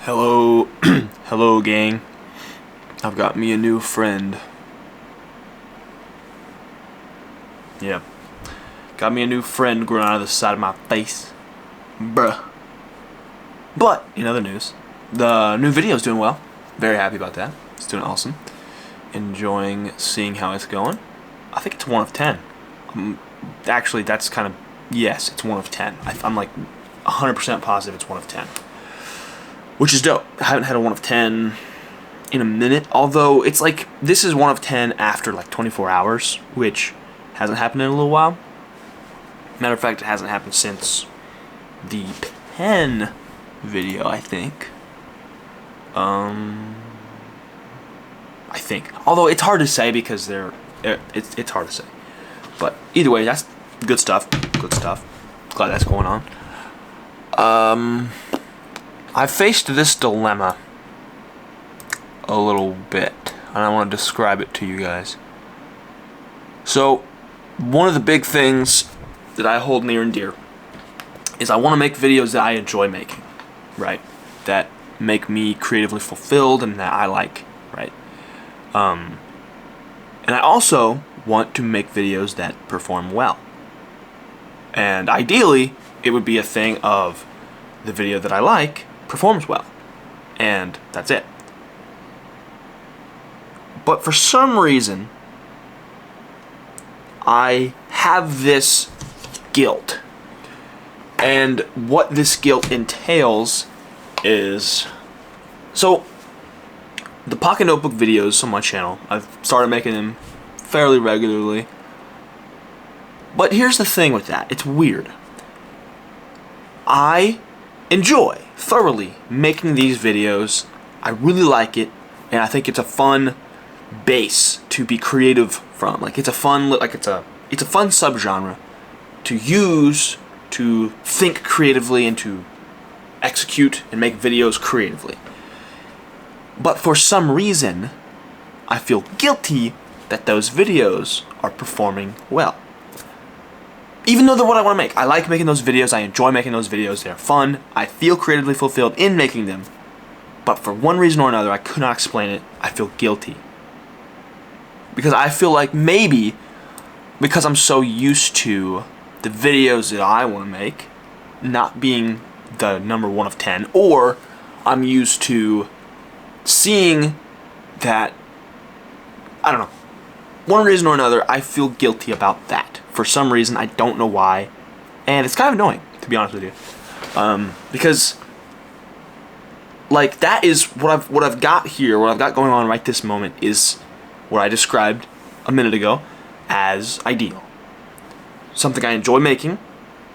Hello, hello gang. I've got me a new friend. Yeah. Got me a new friend growing out of the side of my face. Bruh. But, in other news, the new video is doing well. Very happy about that. It's doing awesome. Enjoying seeing how it's going. I think it's 1 of 10. Actually, that's kind of, yes, it's 1 of 10. I'm like 100% positive it's 1 of 10. Which is dope. I haven't had a 1 of 10 in a minute. Although, it's like, this is 1 of 10 after like 24 hours, which hasn't happened in a little while. Matter of fact, it hasn't happened since the pen video, I think. I think. Although, it's hard to say because it's hard to say. But, either way, that's good stuff. Good stuff. Glad that's going on. I've faced this dilemma a little bit, and I want to describe it to you guys. So, one of the big things that I hold near and dear is I want to make videos that I enjoy making, right? That make me creatively fulfilled and that I like, right? And I also want to make videos that perform well. And ideally, it would be a thing of the video that I like performs well, and that's it. But for some reason, I have this guilt, and what this guilt entails is, so the pocket notebook videos on my channel, I've started making them fairly regularly, but here's the thing with that, it's weird. I enjoy thoroughly making these videos. I really like it, and I think it's a fun base to be creative from. Like, it's a fun, it's a fun subgenre to use to think creatively and to execute and make videos creatively. But for some reason, I feel guilty that those videos are performing well. Even though they're what I want to make. I like making those videos, I enjoy making those videos, they're fun, I feel creatively fulfilled in making them. But for one reason or another, I could not explain it, I feel guilty. Because I feel like maybe, because I'm so used to the videos that I want to make not being the number 1 of 10, or I'm used to seeing that, I don't know, one reason or another, I feel guilty about that. For some reason, I don't know why, and it's kind of annoying, to be honest with you, because, like, that is what I've got here, what I've got going on right this moment is what I described a minute ago as ideal. Something I enjoy making,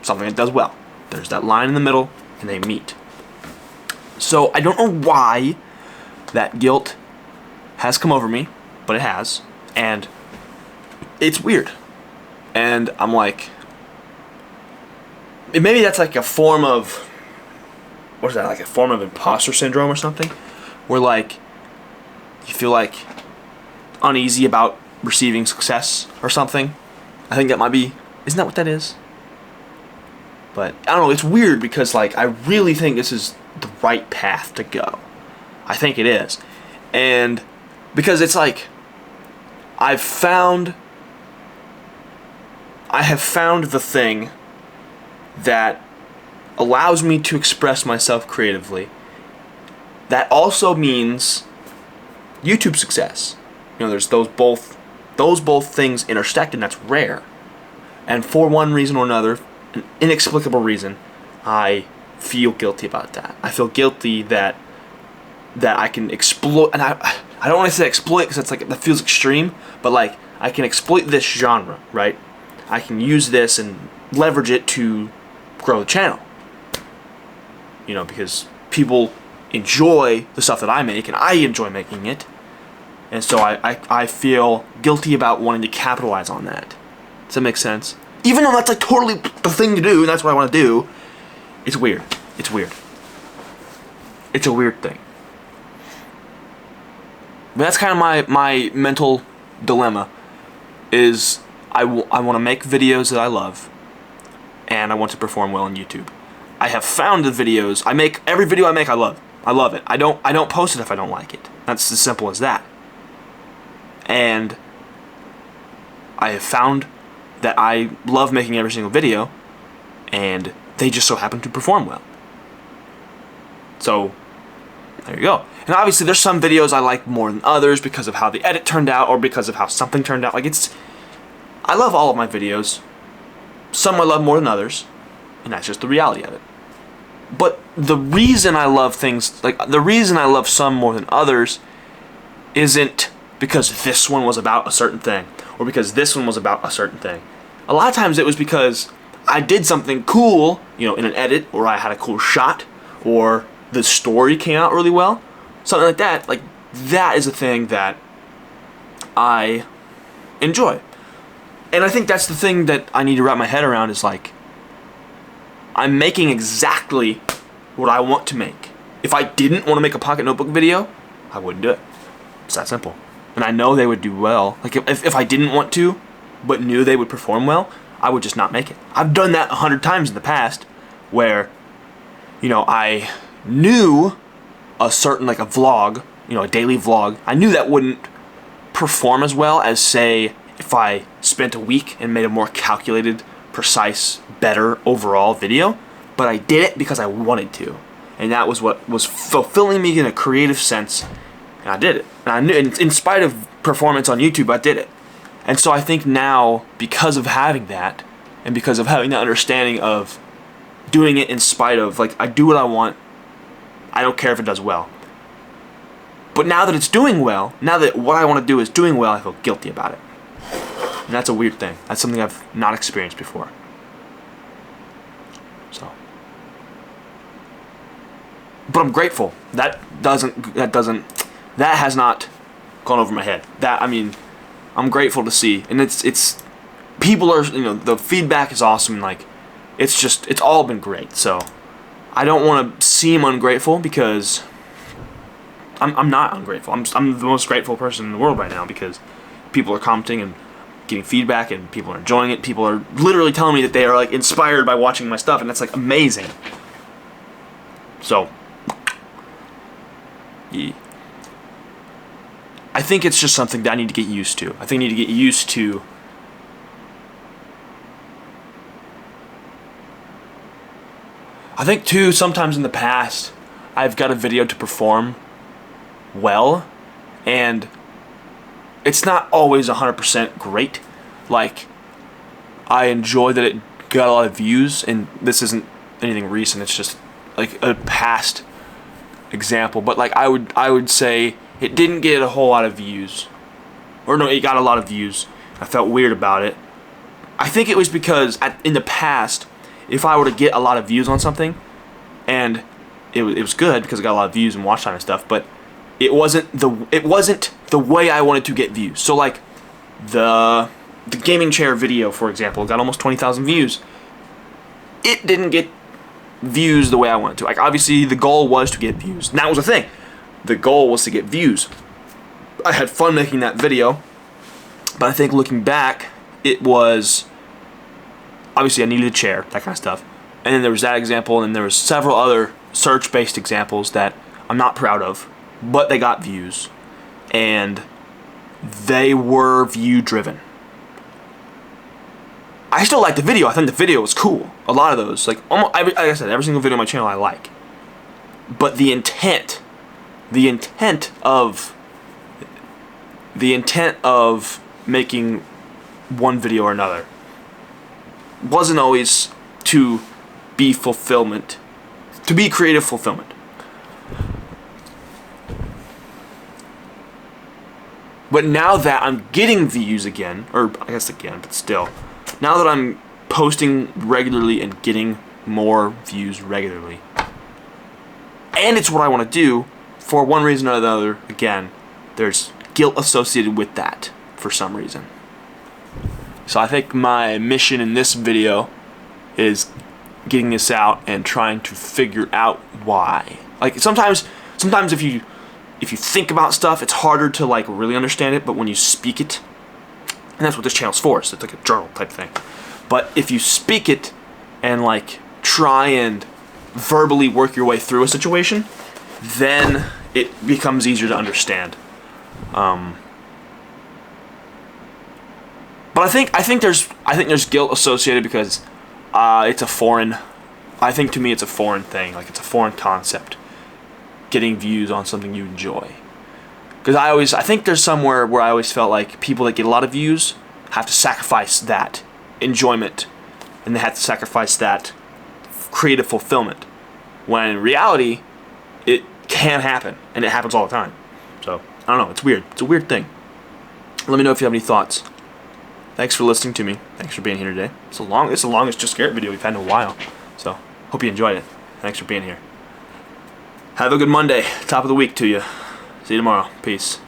something that does well. There's that line in the middle, and they meet. So, I don't know why that guilt has come over me, but it has, and it's weird. And I'm like, maybe that's like a form of, what is that, like a form of imposter syndrome or something? Where like, you feel like uneasy about receiving success or something. I think that might be, isn't that what that is? But, I don't know, it's weird because like, I really think this is the right path to go. I think it is. And, because it's like, I have found the thing that allows me to express myself creatively. That also means YouTube success. You know, there's those both things intersect, and that's rare. And for one reason or another, an inexplicable reason, I feel guilty about that. I feel guilty that I can exploit, and I don't want to say exploit because that's like, that feels extreme, but like, I can exploit this genre, right? I can use this and leverage it to grow the channel. You know, because people enjoy the stuff that I make, and I enjoy making it. And so I feel guilty about wanting to capitalize on that. Does that make sense? Even though that's like totally the thing to do, and that's what I want to do, it's weird. It's weird. It's a weird thing. But that's kind of my mental dilemma, is I want to make videos that I love, and I want to perform well on YouTube. I have found the videos, every video I make I love. I love it. I don't post it if I don't like it. That's as simple as that. And I have found that I love making every single video, and they just so happen to perform well. So there you go. And obviously there's some videos I like more than others because of how the edit turned out or because of how something turned out. Like, I love all of my videos. Some I love more than others, and that's just the reality of it. But the reason I love things, like the reason I love some more than others isn't because this one was about a certain thing or because this one was about a certain thing. A lot of times it was because I did something cool, you know, in an edit, or I had a cool shot, or the story came out really well. Something like that. Like, that is a thing that I enjoy. And I think that's the thing that I need to wrap my head around is, like, I'm making exactly what I want to make. If I didn't want to make a pocket notebook video, I wouldn't do it. It's that simple. And I know they would do well. Like, if I didn't want to, but knew they would perform well, I would just not make it. I've done that 100 times in the past where, you know, I knew a certain, like a vlog, you know, a daily vlog, I knew that wouldn't perform as well as, say, if I spent a week and made a more calculated, precise, better overall video, but I did it because I wanted to. And that was what was fulfilling me in a creative sense, and I did it. And I knew, in spite of performance on YouTube, I did it. And so I think now, because of having that, and because of having the understanding of doing it in spite of, like, I do what I want, I don't care if it does well. But now that it's doing well, now that what I want to do is doing well, I feel guilty about it. And that's a weird thing. That's something I've not experienced before. So. But I'm grateful. That has not gone over my head. That, I mean, I'm grateful to see. And it's people are, you know, the feedback is awesome, and, like, it's all been great. So I don't want to seem ungrateful because I'm not ungrateful. I'm the most grateful person in the world right now because people are commenting and getting feedback and people are enjoying it. People are literally telling me that they are, like, inspired by watching my stuff, and that's, like, amazing. So yeah. I think it's just something that I need to get used to. I think I need to get used to I think too, sometimes in the past, I've got a video to perform well, and it's not always 100% great. Like, I enjoy that it got a lot of views, and this isn't anything recent, it's just like a past example, but like I would say it didn't get a whole lot of views. Or no, it got a lot of views. I felt weird about it. I think it was because in the past, if I were to get a lot of views on something, and it was good because it got a lot of views and watch time and stuff, but it wasn't the way I wanted to get views. So like the gaming chair video, for example, got almost 20,000 views. It didn't get views the way I wanted to. Like, obviously the goal was to get views. And that was the thing. The goal was to get views. I had fun making that video, but I think looking back, it was obviously I needed a chair, that kind of stuff. And then there was that example, and there was several other search-based examples that I'm not proud of, but they got views, and they were view-driven. I still like the video. I think the video was cool. A lot of those, like like I said, every single video on my channel I like. But the intent of making one video or another wasn't always to be fulfillment, to be creative fulfillment. But now that I'm getting views again, or I guess again, but still, now that I'm posting regularly and getting more views regularly, and it's what I want to do, for one reason or another, again, there's guilt associated with that for some reason. So I think my mission in this video is getting this out and trying to figure out why. Like sometimes if you think about stuff, it's harder to like really understand it, but when you speak it, and that's what this channel's for, so it's like a journal type thing. But if you speak it and like try and verbally work your way through a situation, then it becomes easier to understand. But I think there's guilt associated because it's a foreign. I think to me it's a foreign thing. Like, it's a foreign concept. Getting views on something you enjoy. Because I think there's somewhere where I always felt like people that get a lot of views have to sacrifice that enjoyment, and they have to sacrifice that creative fulfillment. When in reality, it can happen, and it happens all the time. So I don't know. It's weird. It's a weird thing. Let me know if you have any thoughts. Thanks for listening to me. Thanks for being here today. It's the longest Just Garrett video we've had in a while. So hope you enjoyed it. Thanks for being here. Have a good Monday. Top of the week to you. See you tomorrow. Peace.